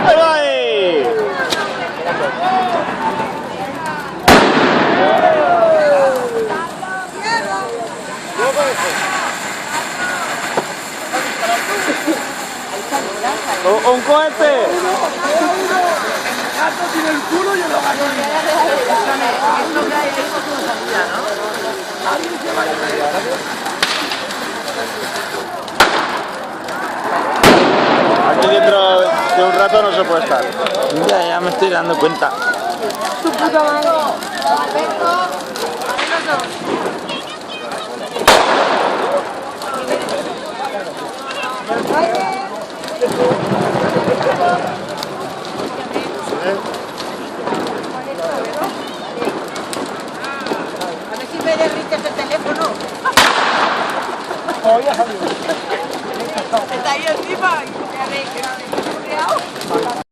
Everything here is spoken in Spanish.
¡Ahí va ahí! ¡Un cohete! Gato tiene el culo y el hogar. Aquí dentro de un rato no se puede estar. Ya me estoy dando cuenta. Tu puta madre. A ver si me derrites el teléfono. Oh, ya salió.